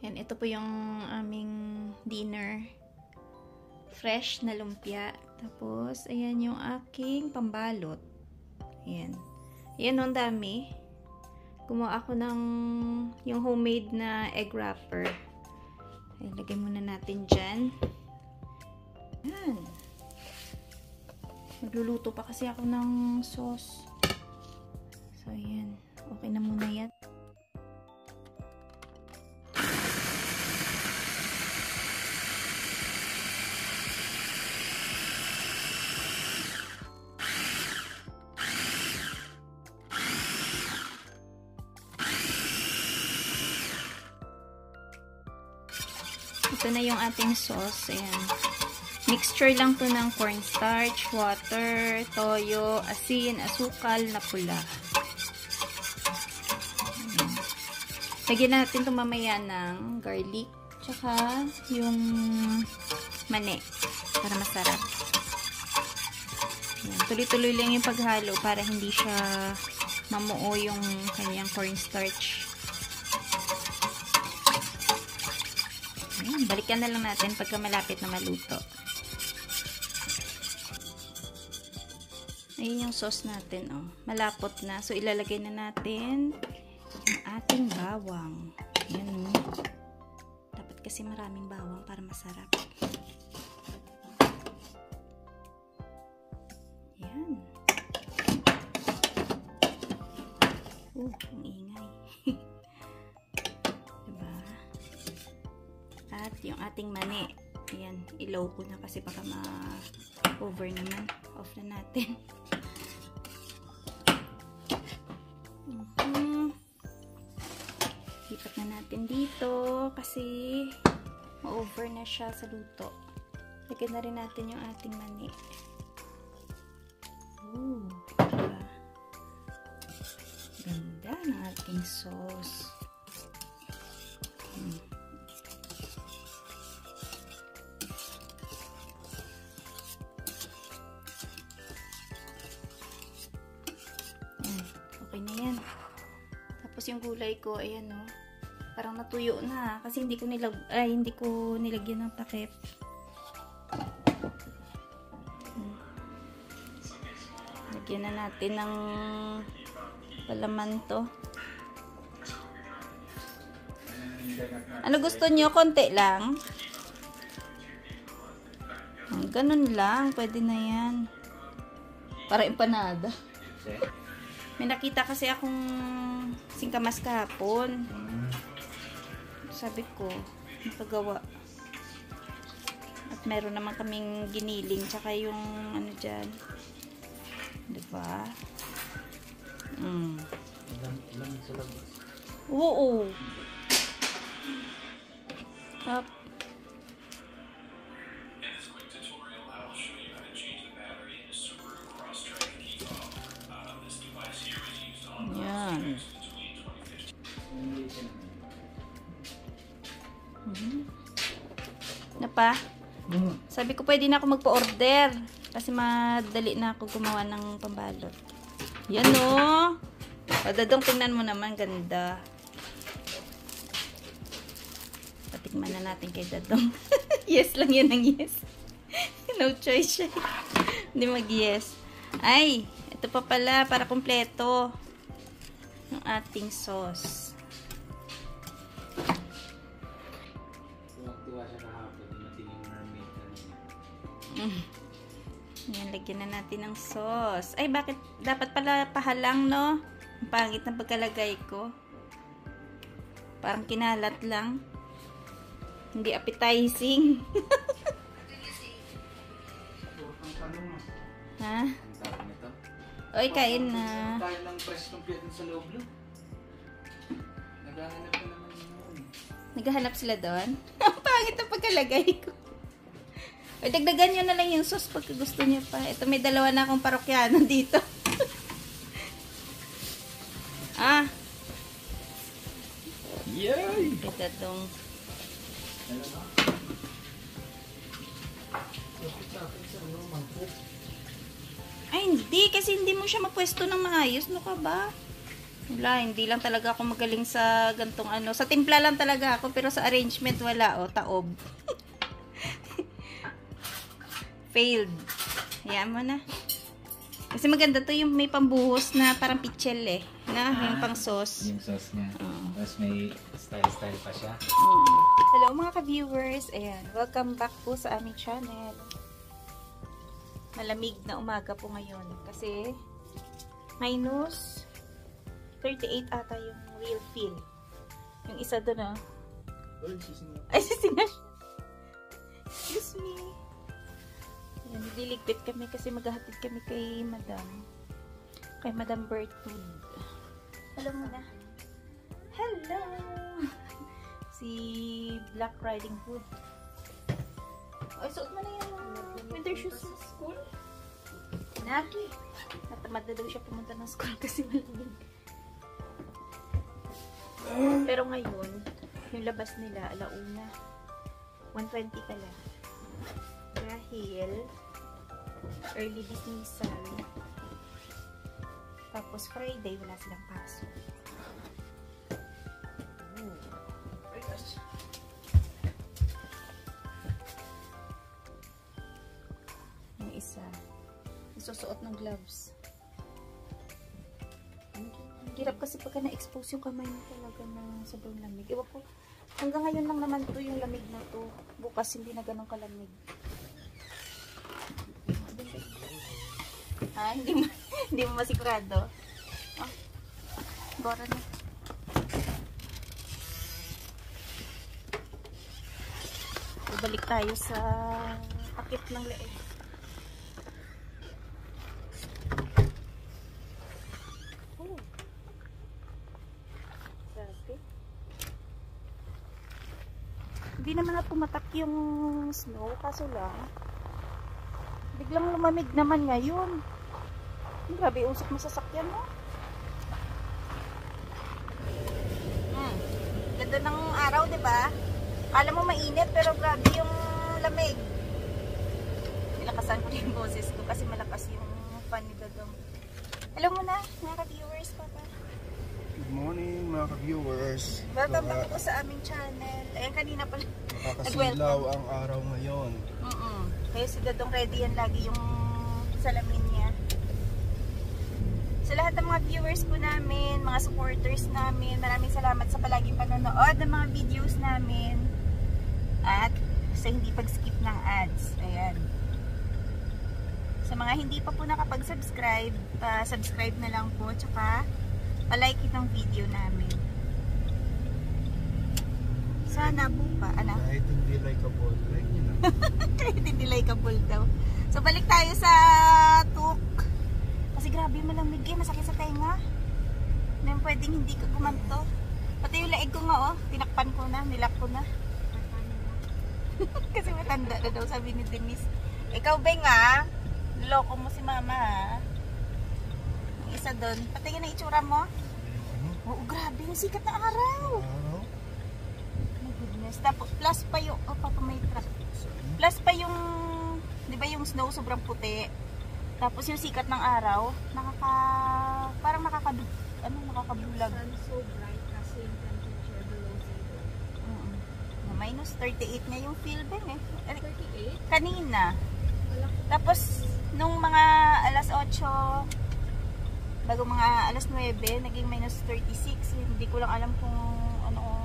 Yan, ito po yung aming dinner. Fresh na lumpia. Tapos, ayan yung aking pambalot. Ayan. Ayan, ang dami. Gumawa ako ng yung homemade na egg wrapper. Ayan, lagay muna natin dyan. Ayan. Magluluto pa kasi ako ng sauce. So, ayan. Okay na muna yan. Ito na yung ating sauce. Ayan. Mixture lang to ng cornstarch, water, toyo, asin, asukal na pula. Ayan. Lagyan natin ito mamaya ng garlic, tsaka yung mani para masarap. Tuloy-tuloy lang yung paghalo para hindi siya mamuo yung kanyang cornstarch. Ayan, balikan na lang natin pagka malapit na maluto. Ayan yung sauce natin, oh. Malapot na. So, ilalagay na natin yung ating bawang. Ayan, oh. Dapat kasi maraming bawang para masarap. Ayan. Ang ingay. Diba? At yung ating mani. Ayan, ilaw ko na kasi baka ma-over naman. Off na natin. Lipat na natin dito kasi ma-over na siya sa luto. Lagyan na rin natin yung ating mani. Ooh, diba? Ganda ng ating sauce. Okay na yan. Tapos yung gulay ko, ayan o. Parang natuyo na. Kasi hindi ko nilagyan ng takip. Lagyan na natin ng palaman to. Ano gusto nyo? Konti lang? Ganun lang. Pwede na yan. Para empanada. May nakita kasi akong singkamas kahapon. Sabi ko, nakagawa. At meron naman kaming giniling. Tsaka yung ano dyan. Diba? Ilang sa labas? Oo. Up. Yan. Na pa? Sabi ko pwede na ako magpa-order kasi madali na ako gumawa ng pambalot. Yan o. Dadong, tingnan mo naman, ganda. Patikman na natin kay Dadong. Yes lang yun ang yes. No choice siya. Hindi mag-yes. Ay, ito pa pala para kumpleto ng ating sauce. Tuwa siya kahapon. Matingin mermaid kanina. Yan, lagyan na natin ng sauce. Ay, bakit? Dapat pala pahalang, no? Ang pangit na pagkalagay ko. Parang kinalat lang. Hindi appetizing. Ha? Ang tawag nito? Oy, kain na. Tayo ng press complete sa loob lo. Naghahanap ka naman yun. Naghahanap sila doon? Ang pangit na pagkalagay ko. O, dagdagan nyo na lang yung sauce pagka gusto nyo pa. Ito, may dalawa na akong parokyano dito. Ah. Yay! Ito tong. Ay, hindi. Kasi hindi mo siya mapwesto ng maayos. No ka ba? Wala, hindi lang talaga ako magaling sa gantong ano. Sa timpla lang talaga ako, pero sa arrangement wala, oh, taob. Failed. Hayaan mo na. Kasi maganda to yung may pambuhos na parang pichel eh. Na, yung pang sauce. Yung sauce niya. Tapos may style-style pa siya. Hello mga ka-viewers. Ayan, welcome back po sa aming channel. Malamig na umaga po ngayon. Kasi, minus 38 ata yung real feel. Yung isa doon, oh. Ay, sisinga siya. Excuse me. Ayan, diligpit kami kasi maghahatid kami kay Madam. Kay Madam Bertud. Hello muna. Hello! Si Black Riding Hood. Ay, suot mo na yung winter shoes sa school. Naki. Natamad na daw siya pumunta ng school kasi malamig. Pero ngayon, yung labas nila, alauna. 1:20 pala. Dahil, early dismissal. Tapos Friday, wala silang pasok. Yung isa, isusuot ng gloves. Hirap kasi pagka na-expose yung kamay mo talaga na sobrang lamig. Iba po, hanggang ngayon lang naman to yung lamig na to. Bukas hindi na ganun kalamig. Ah, hindi mo masigurado. Ah, bora na. Balik tayo sa akit ng leeg. Oh. Grabe. Hindi naman na pumatak yung snow, kaso lang biglang lumamig naman ngayon. Grabe, usok mo sasakyan mo. Ganda ng araw, diba? Kala mo mainit, pero grabe yung lamig. Nilakasan ko yung boses ko kasi malakas yung fan ni Dodong. Hello muna, mga ka-viewers, Papa. Good morning, mga ka-viewers. Welcome back po sa aming channel. Ayan, kanina pala. Nakakasilaw ang araw ngayon. Kaya si Dodong ready yan lagi yung salamin niya. Sa lahat ng mga viewers po namin, mga supporters namin, maraming salamat sa palaging panonood ng mga videos namin. At sa hindi pag-skip ng ads. Ayan. Sa mga hindi pa po nakapag-subscribe, subscribe na lang po. Tsaka, palike itong video namin. Sana po pa. Ano? Kahit hindi likeable, like nyo na. Kahit hindi likeable daw. So, balik tayo sa tuk. Kasi grabe malamig eh. Masakit sa tenga. Hindi pwedeng hindi ka gumanto. Pati yung leeg ko nga oh. Tinakpan ko na. Nilak ko na. Kasi matanda na daw sabi ni Denise. Ikaw ba nga? Loko mo si mama ha? Yung isa doon. Pati yun ang itsura mo. Oo, grabe. Yung sikat na araw. My goodness. Tapos, plus pa yung, oh, Papa, may truck. Plus pa yung, di ba yung snow sobrang puti. Tapos yung sikat ng araw, parang nakakabulag. So bright kasi yung temperature below zero. Minus 38 na yung feel ben eh. 38? Kanina. Tapos, nung mga alas 8, bago mga alas 9, naging minus 36. Hindi ko lang alam kung ano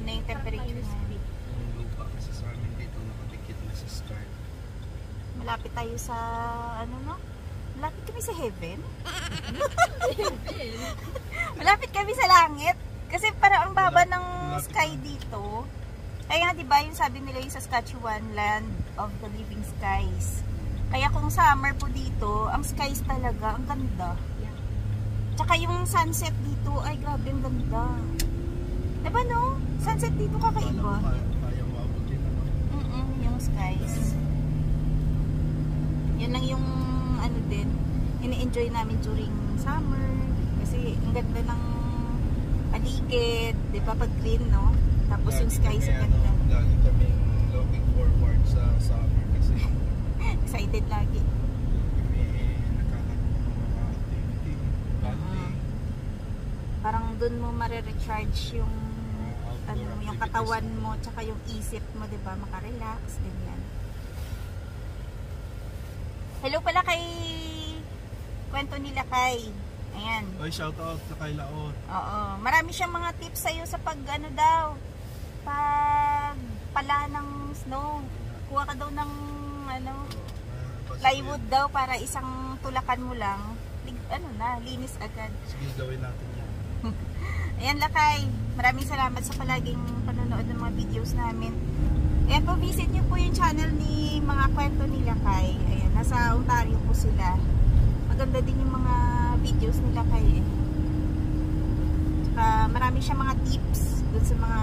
na yung temperature na. Yung lupa kasi sa amin dito nakadikit na sa sky. Malapit tayo sa, malapit kami sa heaven. Malapit kami sa langit. Kasi parang ang baba ng sky dito. Kaya nga diba yung sabi nila yung Saskatchewan, land of the living skies. Kaya kung summer po dito, ang skies talaga, ang ganda. Tsaka yung sunset dito, ay grabe ang ganda. Diba no? Sunset dito kakaiba. Kaya maabutin naman. Yung skies. Yan lang yung ano din, ini-enjoy namin during summer. Kasi ang ganda ng paligid, di ba, pag green, no? Tapos yung skies ang ganda. Lagi kami looking forward sa summer kasi Excited lagi. kami nakakaroon ng mga activity, bonding. doon mo mare-recharge yung ano, yung katawan mo tsaka yung isip mo, 'di ba? Maka-relax ganyan. Hello pala kay Kwento Nila Kay. Ayan. Oy, shout out sa kay Laot. Oo, marami siyang mga tips sa iyo sa pag ano daw, pag pala ng snow. Kuha ka daw ng ano, plywood daw para isang tulakan mo lang. Ano na, linis agad. Sige, gawin natin yan. Ayan Lakay, maraming salamat sa palaging panonood ng mga videos namin. Ayan po, visit nyo po yung channel ni mga Kwento Nila Kay. Ayan, nasa Ontario po sila. Maganda din yung mga videos nila Kay eh. Tsaka marami siyang mga tips dun sa mga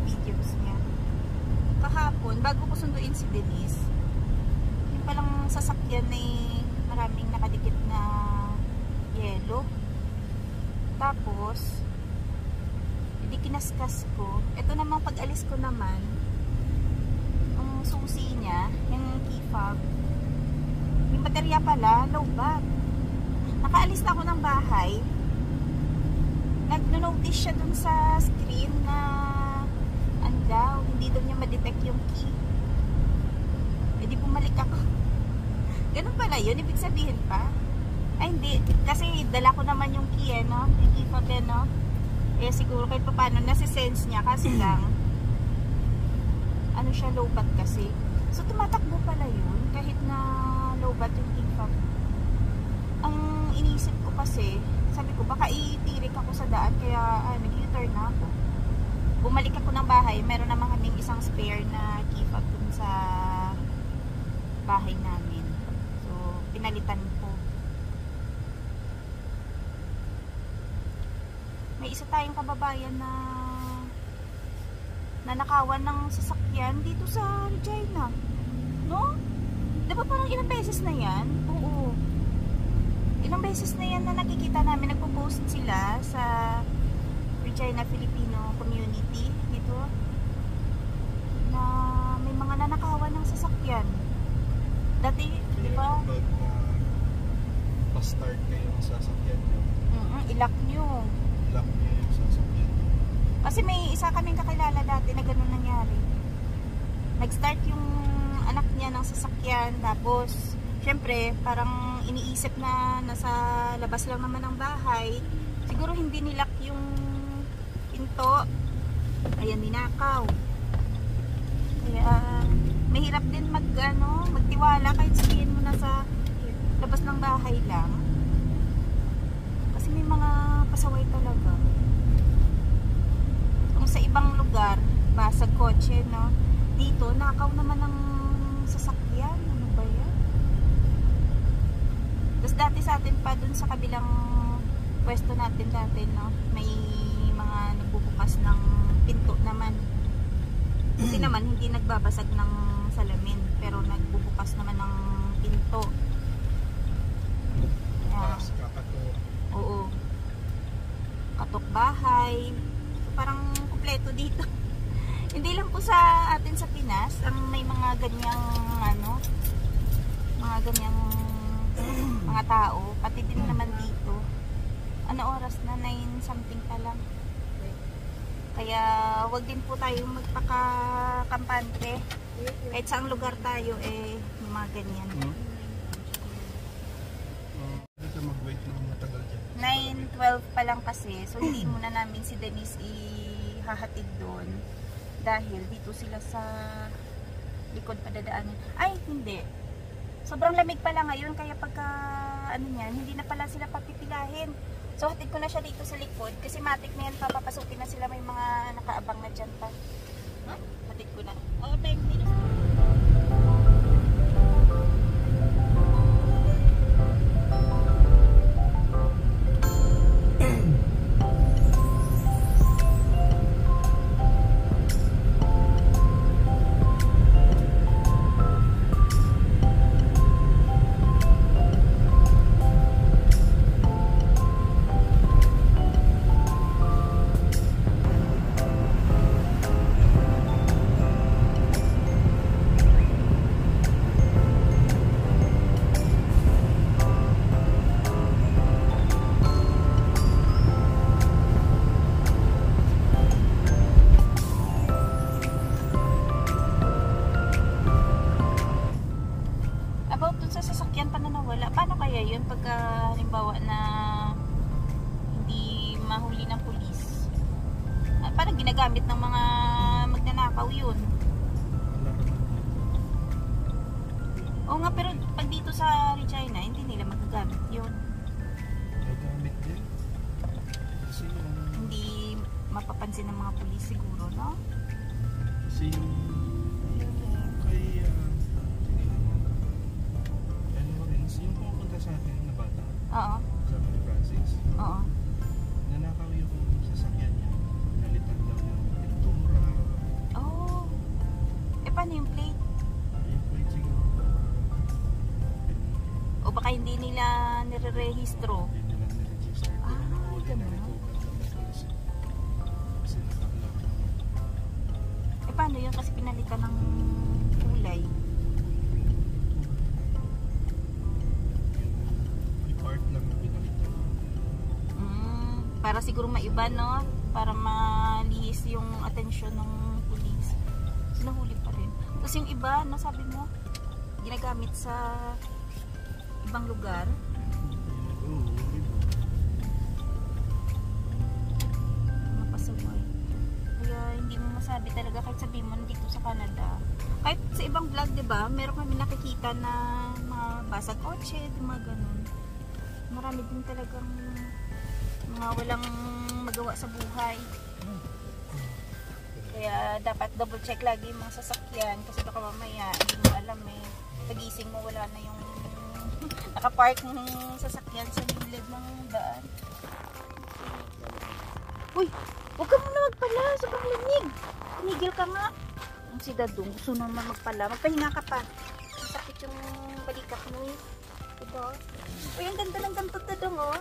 videos niya. Kahapon, bago ko sunduin si Denise, yung palang sasakyan ay maraming nakadikit na yelo. Tapos hindi kinaskas ko. Ito namang pag-alis ko naman, ang susi niya, yung key fob, yung baterya pala, low bat. Nakaalis na ako ng bahay, nag-notice siya dun sa screen na ano daw, hindi daw niya ma-detect yung key. E di bumalik ako. Ganun pala yun, ibig sabihin pa. Ay hindi, kasi dala ko naman yung key eh, no? Yung key fob eh, no? Eh siguro kahit pa paano nasi-sense niya, kasi lang ano siya, low bat kasi. So tumatakbo pala yun kahit na low bat yung key fob. Ang iniisip ko kasi, sabi ko baka itirik ako sa daan, kaya nag-U-turn na ako. Bumalik ako ng bahay, meron naman kaming isang spare na key fob dun sa bahay namin. So pinalitan ko. May isa tayong kababayan na nanakawan ng sasakyan dito sa Regina. No? Diba parang ilang beses na yan? Oo. Ilang beses na yan na nakikita namin, nagpo-post sila sa Regina Filipino community dito na may mga nanakawan ng sasakyan. Dati, di ba? Pa-start kayo ng sasakyan nyo. Ilak nyo. Lock nyo yung sasakyan nyo. Kasi may isa kaming kakilala dati na ganun nangyari. Nag-start yung anak niya ng sasakyan, tapos syempre parang iniisip na nasa labas lang naman ng bahay, siguro hindi nilak yung pinto, ayan, ninakaw. Kaya mahirap din magtiwala kahit sabihin mo nasa labas ng bahay lang, kasi may mga pasaway talaga. Kung sa ibang lugar basag kotse, no, dito nakaw naman ng sasakyan. Ano ba yan? Tapos dati sa atin pa dun sa kabilang pwesto natin dati, no, may mga nagbubukas ng pinto naman. Kasi naman hindi nagbabasag ng salamin, pero nagbubukas naman ng pinto. Kakatok. Oo. Katok bahay. So, parang kumpleto dito. Hindi lang po sa atin sa Pinas ang may mga ganyang mga ganyang mga tao, pati din naman dito. Ano oras na? 9 something pa lang. Kaya wag din po tayong magpaka-kampante. Kahit saang lugar tayo eh may mga ganyan. Hindi ka mag-wait ng matagal dyan. 9:12 pa lang kasi, so hindi muna namin si Denise ihahatid doon dahil dito sila sa likod padadaanin. Ay, hindi. Sobrang lamig pala ngayon, kaya pagka hindi na pala sila papipilahin. So hatid ko na siya dito sa likod kasi matik na yan, papapasukin na sila, may mga nakaabang na dyan pa. Hatid ko na. Oh, 10 minutes. yan pagka halimbawa na hindi mahuli ng pulis. Parang ginagamit ng mga magnanakaw yun. Oo nga, pero pag dito sa Regina, hindi nila magagamit yun. Gagamit din. Kasi yung... Hindi mapapansin ng mga pulis siguro, no? Kasi yung... Kay... ano rin, yung pumunta sa atin na bata. Oo. Sabi ni Francis. Oo. Nanakaw yung sasakyan niya. Nalitan daw yung pintura. Oh. Paano yung plate? Yung plate siguro. O baka hindi nila nire-rehistro? Hindi nila niregister. Pero nakahuli na ganun. ito. Kasi nakakalaw. Paano yun? Kasi pinalitan ng kulay. Yung part lang na pinalitan. Para siguro maiba, no? Para malihis yung atensyon ng pulis. Sinahuli pa rin. Tapos yung iba, no, sabi mo, ginagamit sa ibang lugar. Oo, iba. Mapasaway. Kaya hindi mo masabi talaga kahit sabihin mo dito sa Canada. Kahit sa ibang vlog, diba, meron kami nakikita na mga basag kotse, mga ganun. Marami din talagang mga walang magawa sa buhay. Kaya dapat double check lagi yung mga sasakyan kasi baka mamaya hindi mo alam eh. Pagising mo wala na yung nakapark ng sasakyan sa gilid ng daan. Uy! Huwag ka muna magpala! Sobrang lamig! Tumigil ka nga! Ang si Dadong gusto naman magpala. Magpahinga ka pa. Masakit yung balikat mo eh. Diba? Uy, ang ganda ng ganito Dadong oh.